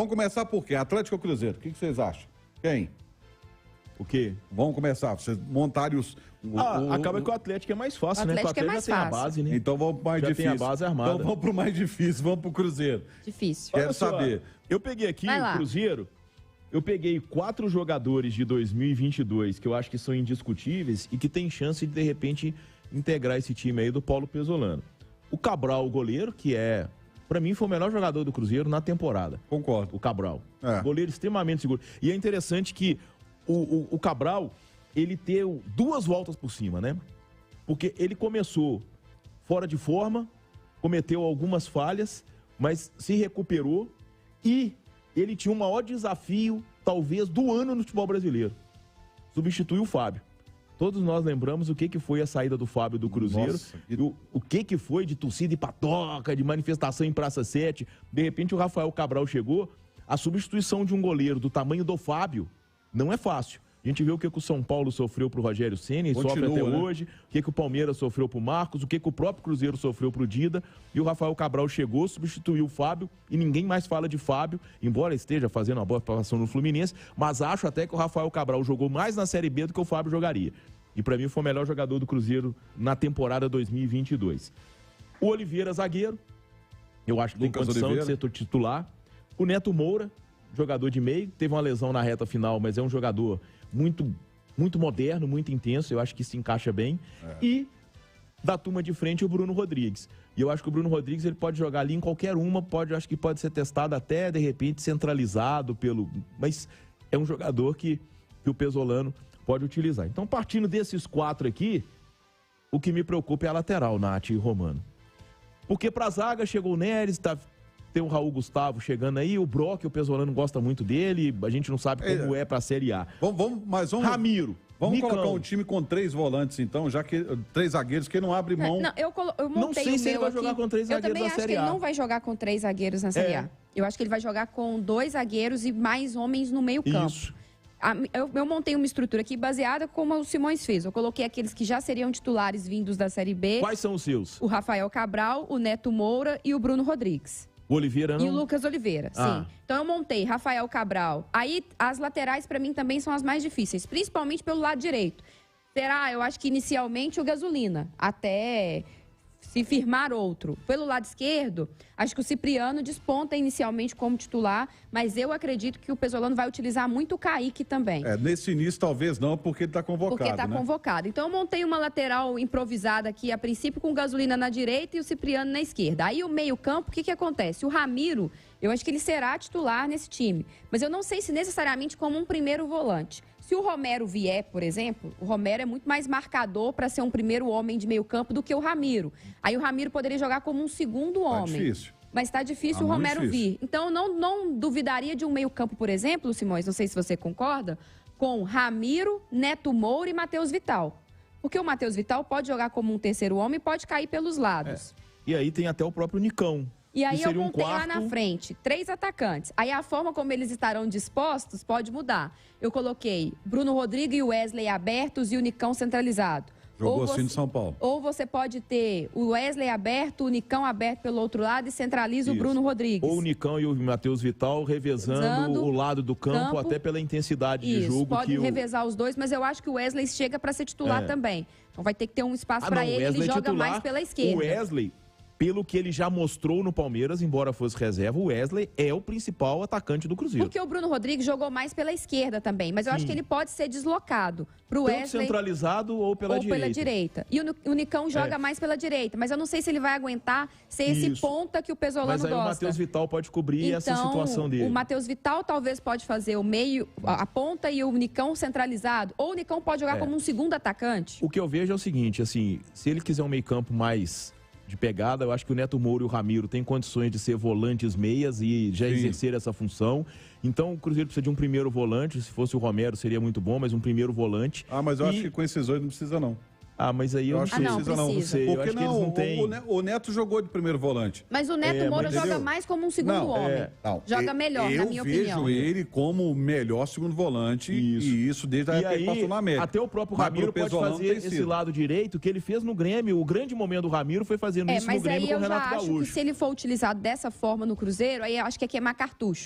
Vamos começar por quê? Atlético ou Cruzeiro? O que vocês acham? Quem? O quê? Vamos começar. Vocês montarem os... Acaba que o Atlético é mais fácil, né? Porque o Atlético já tem a base, né? Então vamos pro mais difícil. Já tem a base armada. Então vamos pro mais difícil, vamos pro Cruzeiro. Difícil. Quero saber. Eu peguei aqui o Cruzeiro, eu peguei 4 jogadores de 2022 que eu acho que são indiscutíveis e que tem chance de repente, integrar esse time aí do Paulo Pesolano. O Cabral, o goleiro, que pra mim, foi o melhor jogador do Cruzeiro na temporada. Concordo. O Cabral. Goleiro extremamente seguro. E é interessante que o Cabral, ele deu 2 voltas por cima, né? Porque ele começou fora de forma, cometeu algumas falhas, mas se recuperou e ele tinha o maior desafio, talvez, do ano no futebol brasileiro. Substituiu o Fábio. Todos nós lembramos o que foi a saída do Fábio do Cruzeiro, o que foi de torcida e patoca, de manifestação em Praça 7. De repente o Rafael Cabral chegou. A substituição de um goleiro do tamanho do Fábio não é fácil. A gente vê o que o São Paulo sofreu pro Rogério Ceni, sofre até hoje, o que o Palmeiras sofreu pro Marcos, o que o próprio Cruzeiro sofreu pro Dida, e o Rafael Cabral chegou, substituiu o Fábio, e ninguém mais fala de Fábio, embora esteja fazendo uma boa atuação no Fluminense, mas acho até que o Rafael Cabral jogou mais na Série B do que o Fábio jogaria. E para mim foi o melhor jogador do Cruzeiro na temporada 2022. O Oliveira, zagueiro, eu acho que tem condição de ser titular. O Neto Moura, jogador de meio, teve uma lesão na reta final, mas é um jogador muito moderno, muito intenso, eu acho que se encaixa bem. E da turma de frente o Bruno Rodrigues. E eu acho que o Bruno Rodrigues ele pode jogar ali em qualquer uma, acho que pode ser testado até, de repente, centralizado mas é um jogador que o Pesolano pode utilizar. Então, partindo desses 4 aqui, o que me preocupa é a lateral, Nath e Romano. Porque para a zaga chegou o Neres, tem o Raul Gustavo chegando aí, o Brock, o Pesolano gosta muito dele, a gente não sabe como é para a Série A. Vamos Ramiro. Vamos Nicão. colocar um time com 3 volantes, então, já que 3 zagueiros que não abre mão. Eu montei não sei se ele vai jogar com 3 zagueiros na Série A. Eu também acho que ele não vai jogar com 3 zagueiros na Série A. Eu acho que ele vai jogar com 2 zagueiros e mais homens no meio campo. Isso. Eu montei uma estrutura aqui baseada como o Simões fez. Eu coloquei aqueles que já seriam titulares vindos da Série B. Quais são os seus? O Rafael Cabral, o Neto Moura e o Bruno Rodrigues. O Oliveira não? E o Lucas Oliveira, sim. Então eu montei Rafael Cabral. Aí as laterais para mim também são as mais difíceis, principalmente pelo lado direito. Eu acho que inicialmente o Gasolina, até se firmar outro. Pelo lado esquerdo, acho que o Cipriano desponta inicialmente como titular, mas eu acredito que o Pesolano vai utilizar muito o Kaique também. Nesse início talvez não, porque ele está convocado, Porque está convocado. Então eu montei uma lateral improvisada aqui, a princípio com o Gasolina na direita e o Cipriano na esquerda. Aí o meio-campo, o que acontece? O Ramiro, eu acho que ele será titular nesse time, mas eu não sei se necessariamente como um primeiro volante. Se o Romero vier, por exemplo, o Romero é muito mais marcador para ser um primeiro homem de meio campo do que o Ramiro. Aí o Ramiro poderia jogar como um segundo homem. Difícil. Mas está difícil o Romero vir. Então eu não duvidaria de um meio campo, por exemplo, Simões, não sei se você concorda, com Ramiro, Neto Moura e Matheus Vital. Porque o Matheus Vital pode jogar como um terceiro homem e pode cair pelos lados. E aí tem até o próprio Nicão. E aí eu montei lá na frente 3 atacantes. Aí a forma como eles estarão dispostos pode mudar. Eu coloquei Bruno Rodrigues e Wesley abertos e o Nicão centralizado. Jogou assim no São Paulo. Ou você pode ter o Wesley aberto, o Nicão aberto pelo outro lado e centraliza o Bruno Rodrigues. Ou o Nicão e o Matheus Vital revezando o lado do campo, até pela intensidade de jogo. Pode revezar os dois, mas eu acho que o Wesley chega para ser titular também. Então vai ter que ter um espaço para ele joga mais pela esquerda. O Wesley, pelo que ele já mostrou no Palmeiras, embora fosse reserva, o Wesley é o principal atacante do Cruzeiro. Porque o Bruno Rodrigues jogou mais pela esquerda também, mas eu acho que ele pode ser deslocado pro Wesley. Tanto centralizado ou pela direita. E o Nicão joga mais pela direita, mas eu não sei se ele vai aguentar ser esse ponta que o Pesolano gosta. Mas aí o Matheus Vital pode cobrir essa situação dele. O Matheus Vital talvez pode fazer o meio, a ponta e o Nicão centralizado, ou o Nicão pode jogar como um segundo atacante. O que eu vejo é o seguinte, assim, se ele quiser um meio campo mais de pegada, eu acho que o Neto Moura e o Ramiro têm condições de ser volantes meias e já exercer essa função. Então o Cruzeiro precisa de um primeiro volante, se fosse o Romero seria muito bom, mas um primeiro volante. Mas eu acho que com esses 2 não precisa não. Mas aí eu acho que não precisa não. Porque eu acho que eles não têm. O Neto jogou de primeiro volante. Mas o Neto Moura joga mais como um segundo homem. Joga melhor, na minha opinião. Eu vejo ele como o melhor segundo volante e isso desde a época que ele passou na América. Até o próprio Ramiro pode fazer esse lado direito que ele fez no Grêmio. O grande momento do Ramiro foi fazendo isso no Grêmio com o Renato Gaúcho. Mas aí eu já acho que se ele for utilizado dessa forma no Cruzeiro, aí eu acho que é queimar cartucho.